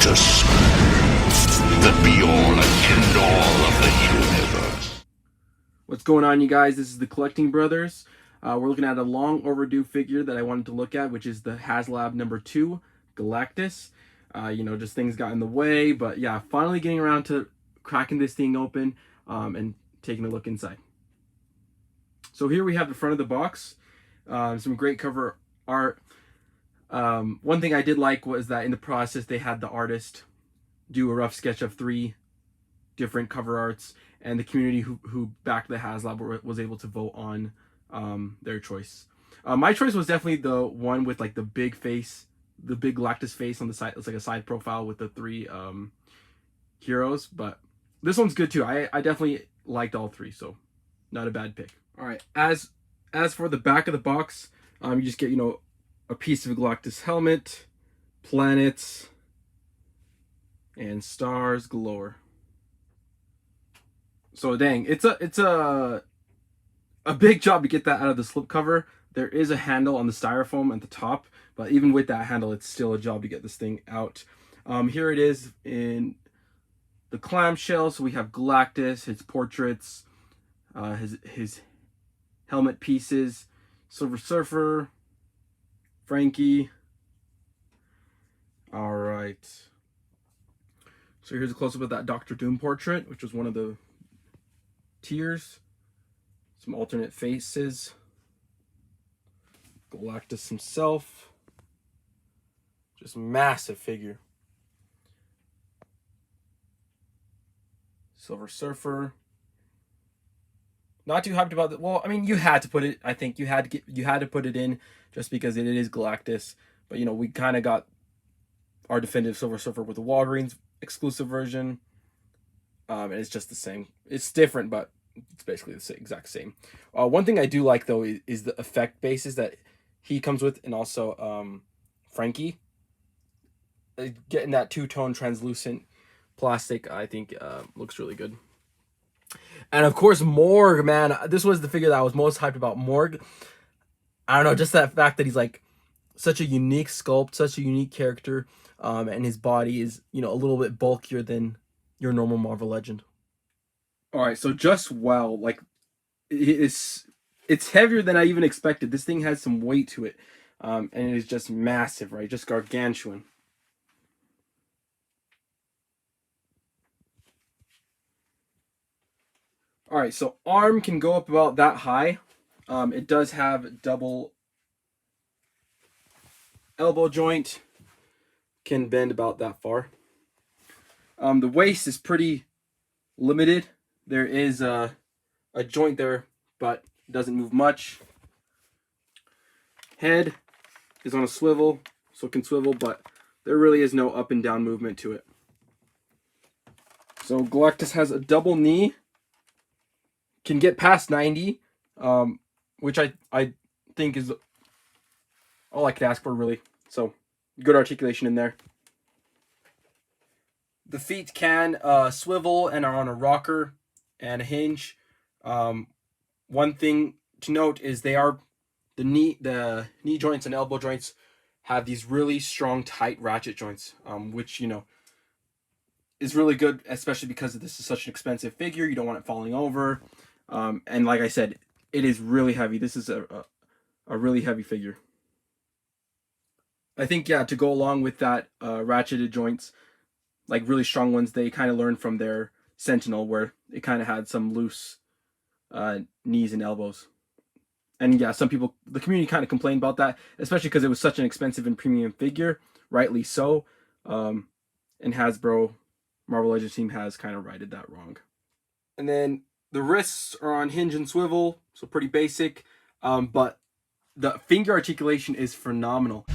Galactus, the be-all and end-all of the universe. What's going on, you guys? This is the Collecting Brothers. We're looking at a long overdue figure that I wanted to look at, which is the Haslab #2 Galactus. Just things got in the way, but yeah, finally getting around to cracking this thing open and taking a look inside. So here we have the front of the box. Some great cover art. One thing I did like was that in the process they had the artist do a rough sketch of 3 different cover arts, and the community who backed the Haslab was able to vote on their choice. My choice was definitely the one with like the big face, the big Galactus face on the side. It's like a side profile with the 3 heroes, but this one's good too. I definitely liked all 3, so not a bad pick. All right, as for the back of the box, you just get a piece of Galactus helmet, planets, and stars galore. So dang, it's a big job to get that out of the slipcover. There is a handle on the styrofoam at the top, but even with that handle, it's still a job to get this thing out. Here it is in the clamshell. So we have Galactus, his portraits, his helmet pieces, Silver Surfer, Frankie. All right. So here's a close-up of that Doctor Doom portrait, which was one of the tiers. Some alternate faces. Galactus himself. Just massive figure. Silver Surfer. Not too hyped about it. Well, I mean, you had to put it. I think you had to put it in just because it is Galactus. But we kind of got our definitive Silver Surfer with the Walgreens exclusive version, and it's just the same. It's different, but it's basically the exact same. One thing I do like though is the effect bases that he comes with, and also Frankie. Getting that 2-tone translucent plastic, I think looks really good. And of course, Morg, man, this was the figure that I was most hyped about. Morg, I don't know, just that fact that he's like such a unique sculpt, such a unique character, and his body is, a little bit bulkier than your normal Marvel Legend. All right, so just wow, like it's heavier than I even expected. This thing has some weight to it, and it is just massive, right? Just gargantuan. All right, so arm can go up about that high. It does have double elbow joint, can bend about that far. The waist is pretty limited. There is a joint there, but it doesn't move much. Head is on a swivel, so it can swivel, but there really is no up and down movement to it. So Galactus has a double knee. Can get past 90, which I think is all I could ask for, really. So good articulation in there. The feet can swivel and are on a rocker and a hinge. One thing to note is the knee joints and elbow joints have these really strong, tight ratchet joints, which is really good, especially because this is such an expensive figure. You don't want it falling over. And like I said, it is really heavy. This is a really heavy figure. I think, yeah, to go along with that ratcheted joints, like really strong ones, they kind of learned from their Sentinel, where it kind of had some loose knees and elbows. And yeah, some people, the community kind of complained about that, especially because it was such an expensive and premium figure, rightly so. And Hasbro, Marvel Legends team has kind of righted that wrong. And then the wrists are on hinge and swivel, so pretty basic, but the finger articulation is phenomenal.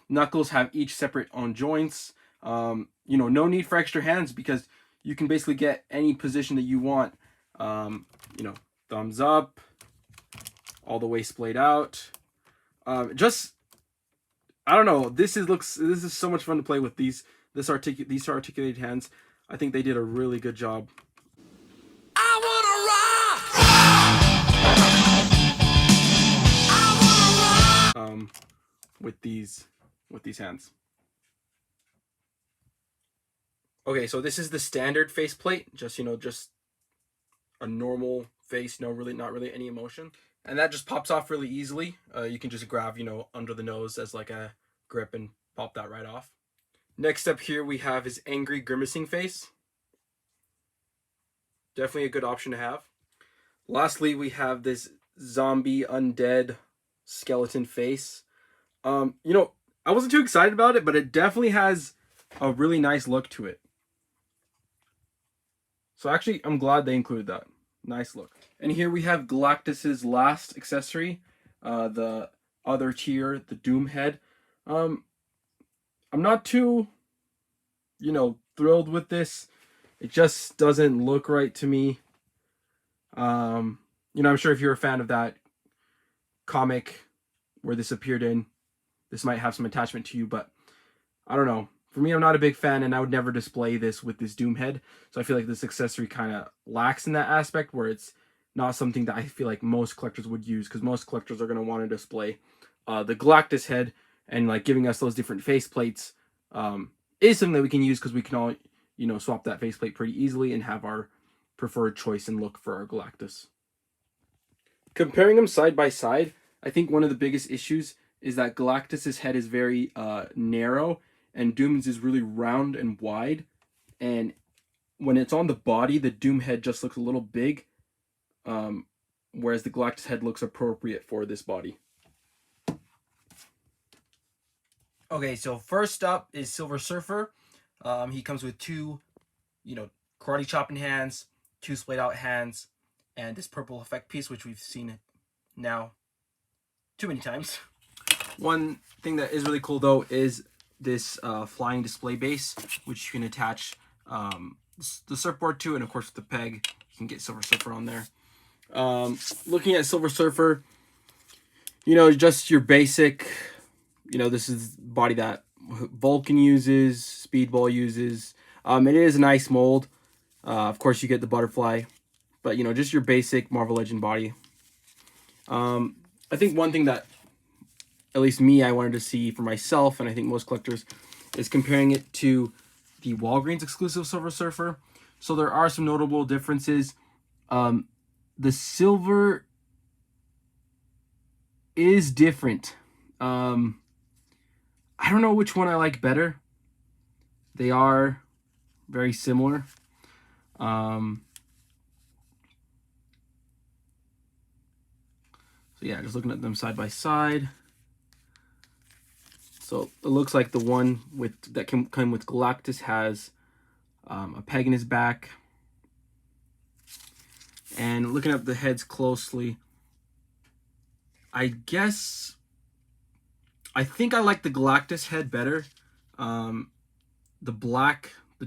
Knuckles have each separate own joints. No need for extra hands because you can basically get any position that you want. Thumbs up, all the way splayed out. I don't know. This is so much fun to play with these articulated hands. I think they did a really good job. I wanna rock! these hands. Okay, so this is the standard faceplate, just just a normal face, not really any emotion, and that just pops off really easily. You can just grab under the nose as like a grip and pop that right off. Next up here we have his angry grimacing face. Definitely a good option to have. Lastly, we have this zombie undead skeleton face. I wasn't too excited about it, but it definitely has a really nice look to it. So actually, I'm glad they included that. Nice look. And here we have Galactus's last accessory, the other tier, the Doom head. I'm not too, thrilled with this. It just doesn't look right to me. I'm sure if you're a fan of that comic where this appeared in, this might have some attachment to you, but I don't know. For me, I'm not a big fan, and I would never display this with this Doom head. So I feel like this accessory kind of lacks in that aspect, where it's not something that I feel like most collectors would use, because most collectors are going to want to display the Galactus head, and like giving us those different face plates is something that we can use, because we can all swap that faceplate pretty easily and have our preferred choice and look for our Galactus. Comparing them side by side, I think one of the biggest issues is that Galactus's head is very narrow, and Doom's is really round and wide. And when it's on the body, the Doom head just looks a little big, whereas the Galactus head looks appropriate for this body. Okay, so first up is Silver Surfer. He comes with two, karate chopping hands, two splayed out hands, and this purple effect piece, which we've seen now too many times. One thing that is really cool though is this flying display base, which you can attach the surfboard to, and of course with the peg you can get Silver Surfer on there. Looking at Silver Surfer, just your basic, this is body that Vulcan uses, Speedball uses. It is a nice mold. Of course you get the butterfly, but just your basic Marvel Legend body. I think one thing that at least I wanted to see for myself, and I think most collectors, is comparing it to the Walgreens exclusive Silver Surfer. So there are some notable differences. The silver is different. I don't know which one I like better. They are very similar. So yeah, just looking at them side by side. So it looks like the one that can come with Galactus has a peg in his back. And looking at the heads closely, I think I like the Galactus head better. The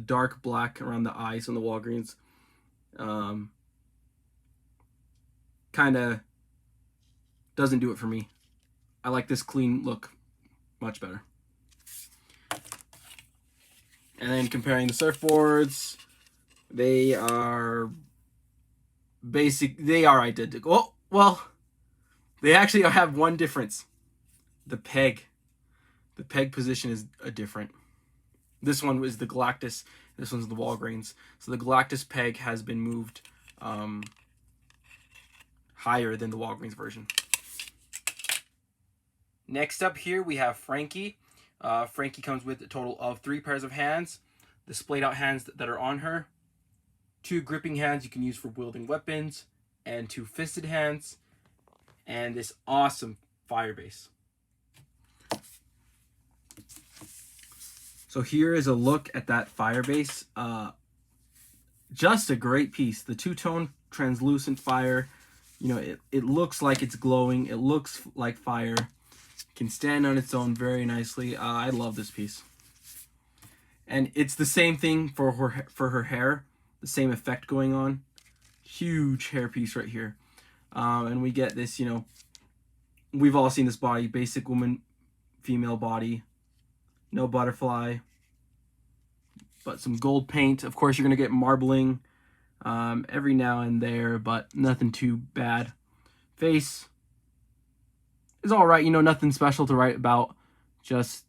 dark black around the eyes on the Walgreens kind of doesn't do it for me. I like this clean look much better. And then comparing the surfboards, they are identical. Oh, well, they actually have one difference. The peg position is different. This one is the Galactus, this one's the Walgreens. So the Galactus peg has been moved higher than the Walgreens version. Next up here we have Frankie. Frankie comes with a total of 3 pairs of hands. The splayed out hands that are on her. 2 gripping hands you can use for wielding weapons. And 2 fisted hands. And this awesome fire base. So here is a look at that fire base. Just a great piece. The 2-tone translucent fire. It looks like it's glowing. It looks like fire. Can stand on its own very nicely. I love this piece. And it's the same thing for her hair. The same effect going on. Huge hair piece right here. And we get this, we've all seen this body. Basic woman, female body. No butterfly. But some gold paint. Of course, you're going to get marbling every now and there, but nothing too bad. Face is all right. Nothing special to write about. Just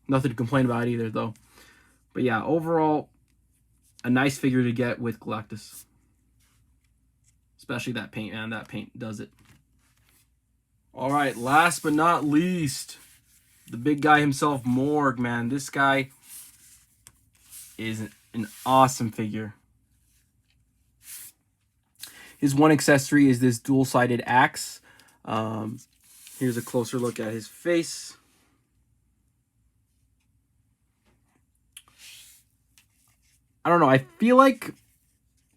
nothing to complain about either, though. But yeah, overall, a nice figure to get with Galactus. Especially that paint, man. That paint does it. All right, last but not least, the big guy himself, Morg, man. This guy is an awesome figure. His one accessory is this dual-sided axe. Here's a closer look at his face. I don't know. I feel like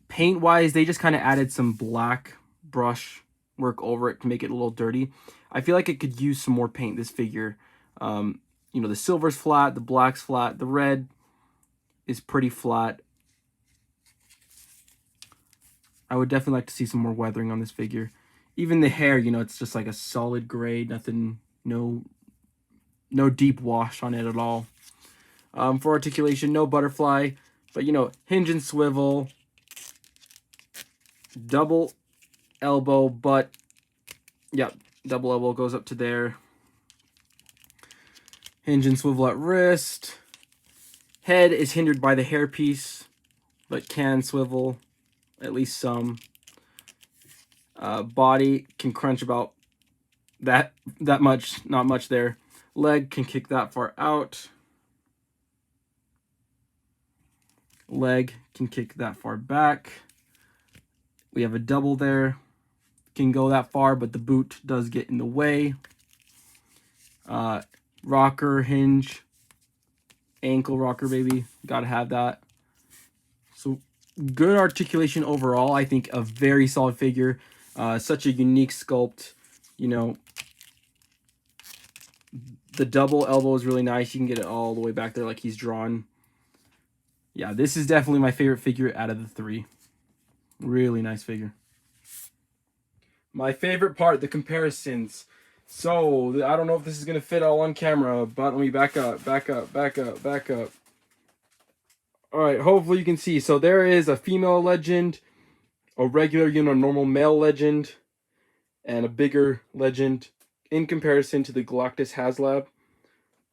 paint-wise, they just kind of added some black brush work over it to make it a little dirty. I feel like it could use some more paint, this figure. You know, the silver's flat, the black's flat, the red is pretty flat. I would definitely like to see some more weathering on this figure. Even the hair, you know, it's just like a solid gray, nothing, no deep wash on it at all. For articulation, no butterfly, but you know, hinge and swivel, double elbow, but yeah, double elbow goes up to there. Hinge and swivel at wrist. Head is hindered by the hairpiece, but can swivel, at least some. Body can crunch about that much, not much there. Leg can kick that far out. Leg can kick that far back. We have a double there. Can go that far, but the boot does get in the way. Rocker, hinge, ankle rocker, baby. Gotta have that. So good articulation overall. I think a very solid figure. Such a unique sculpt. You know, the double elbow is really nice. You can get it all the way back there like he's drawn. Yeah, this is definitely my favorite figure out of the three. Really nice figure. My favorite part, the comparisons. So, I don't know if this is going to fit all on camera, but let me back up. Alright, hopefully you can see. So, there is a female legend, a regular, you know, normal male legend, and a bigger legend in comparison to the Galactus Haslab.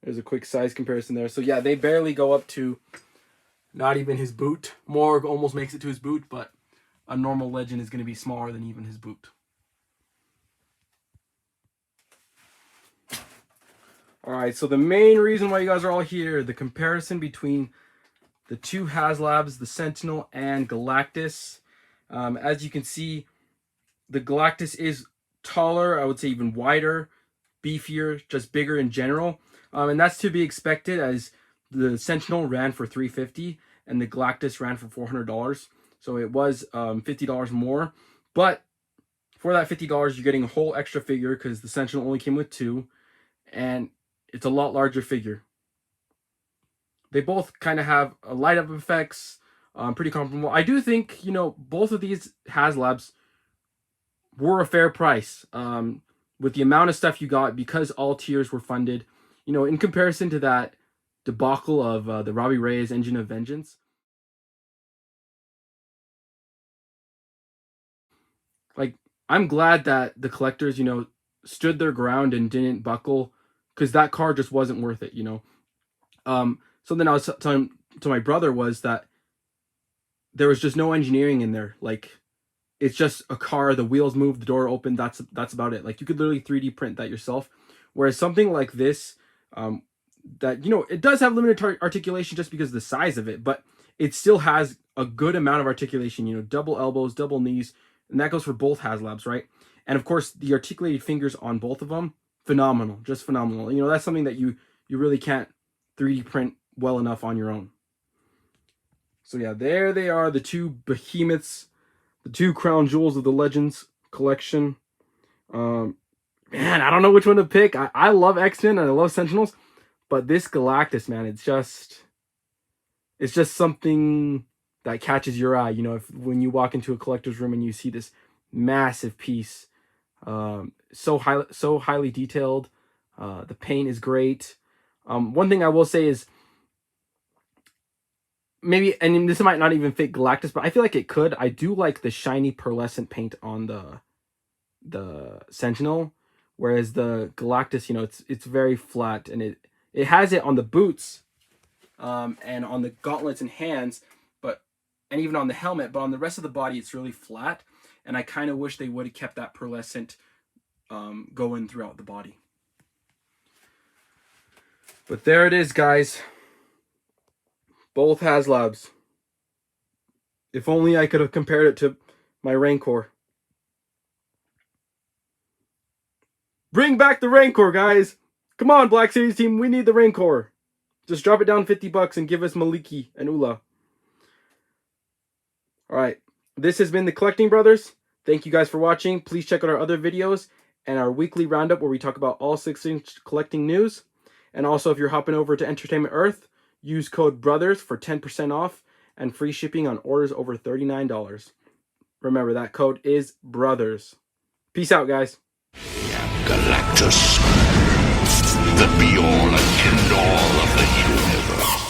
There's a quick size comparison there. So, yeah, they barely go up to not even his boot. Morg almost makes it to his boot, but a normal legend is going to be smaller than even his boot. Alright, so the main reason why you guys are all here, the comparison between the two Haslabs, the Sentinel and Galactus. As you can see, the Galactus is taller, I would say even wider, beefier, just bigger in general. And that's to be expected, as the Sentinel ran for $350 and the Galactus ran for $400. So it was $50 more. But for that $50, you're getting a whole extra figure because the Sentinel only came with two. And it's a lot larger figure. They both kind of have light up effects, pretty comparable. I do think, you know, both of these Haslabs were a fair price with the amount of stuff you got, because all tiers were funded. You know, in comparison to that debacle of the Robbie Reyes Engine of Vengeance. Like, I'm glad that the collectors, you know, stood their ground and didn't buckle, because that car just wasn't worth it, you know. Something I was telling to my brother was that there was just no engineering in there. Like, it's just a car, the wheels move, the door open, that's about it. Like, you could literally 3D print that yourself. Whereas something like this, that, you know, it does have limited articulation just because of the size of it, but it still has a good amount of articulation, you know, double elbows, double knees, and that goes for both Haslabs, right? And of course, the articulated fingers on both of them, phenomenal, just phenomenal. You know, that's something that you really can't 3D print well enough on your own. So yeah, there they are, the two behemoths, the two crown jewels of the Legends collection. Man, I don't know which one to pick. I love X-Men and I love Sentinels, but this Galactus, man, it's just something that catches your eye. You know, when you walk into a collector's room and you see this massive piece, so highly detailed. The paint is great. One thing I will say is, maybe, and this might not even fit Galactus, but I feel like it could. I do like the shiny pearlescent paint on the Sentinel, whereas the Galactus, you know, it's very flat, and it has it on the boots, and on the gauntlets and hands, and even on the helmet, but on the rest of the body, it's really flat. And I kind of wish they would have kept that pearlescent going throughout the body. But there it is, guys. Both Haslabs. If only I could have compared it to my Rancor. Bring back the Rancor, guys. Come on, Black Series team. We need the Rancor. Just drop it down $50 and give us Maliki and Ula. Alright, this has been the Collecting Brothers. Thank you guys for watching. Please check out our other videos and our weekly roundup where we talk about all 6-inch collecting news. And also, if you're hopping over to Entertainment Earth, use code BROTHERS for 10% off and free shipping on orders over $39. Remember, that code is BROTHERS. Peace out, guys. Galactus, the be-all and end-all of the universe.